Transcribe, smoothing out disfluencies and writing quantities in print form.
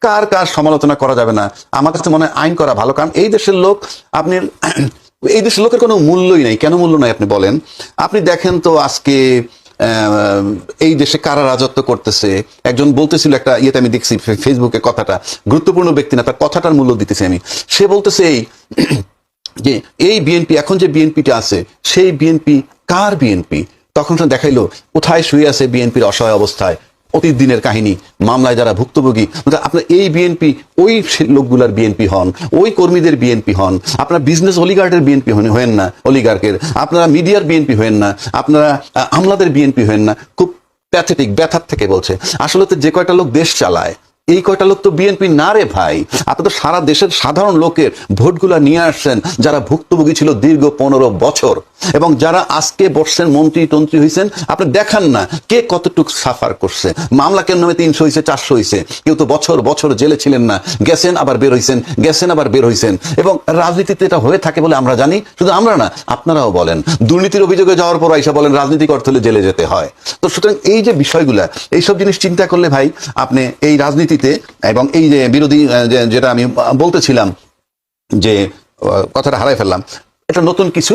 কার কার সমালোচনা করা যাবে না? আমার কাছে মনে হয় আইন করা ভালো, কারণ এই দেশের লোক, আপনি এই দেশের লোকের কোনো মূল্যই নাই। কেন মূল্য নাই আপনি বলেন? আপনি দেখেন তো আজকে এই দেশে কারা রাজত্ব করতেছে। একজন বলতেছিল, একটা ইয়েতে আমি দেখছি ফেসবুকে, কথাটা গুরুত্বপূর্ণ ব্যক্তি না, তার কথাটার মূল্য দিতেছি আমি। সে বলতেছে এই যে এই বিএনপি, এখন যে বিএনপিটা আছে সেই বিএনপি কার বিএনপি? তখন সে দেখাইলো কোথায় শুয়ে আছে বিএনপির অসহায় অবস্থায়, অতীত দিনের কাহিনী, মামলায় যারা ভুক্তভোগী। আপনার এই বিএনপি ওই লোকগুলার বিএনপি হন, ওই কর্মীদের বিএনপি হন। আপনারা বিজনেস অলিগার্ডের বিএনপি হন না, অলিগার্কের। আপনারা মিডিয়ার বিএনপি হন না, আপনারা আমলাদের বিএনপি হন না। খুব প্যাথেটিক, ব্যথার থেকে বলছে। আসলে তো যে কয়টা লোক দেশ চালায়, এই কয়টা লোক তো বিএনপি না রে ভাই। আপনি তো সারা দেশের সাধারণ লোকের ভোটগুলা নিয়ে আসছেন, যারা ভুক্তভোগী ছিল দীর্ঘ 15 বছর, এবং যারা আজকে বসছেন, মন্ত্রী টন্ত্রী হয়েছেন। আপনি দেখান না কে কতটুকু সাফার করছে। মামলা কেন নামে 300 হয়েছে, 400 হয়েছে। কেউ তো বছর বছর জেলে ছিলেন না, গেছেন আবার বের হয়েছেন, গেছেন আবার বের হয়েছেন। এবং রাজনীতিতে এটা হয়ে থাকে বলে আমরা জানি। শুধু আমরা না, আপনারাও বলেন। দুর্নীতির অভিযোগে যাওয়ার পর আইসা বলেন রাজনীতি করতে হলে জেলে যেতে হয়। তো সুতরাং এই যে বিষয়গুলা, এইসব জিনিস চিন্তা করলে ভাই, আপনি এই রাজনীতিতে এবং এই যে বিরোধী, যেটা আমি বলতেছিলাম যে কথাটা হারাই ফেললাম, এটা নতুন কিছু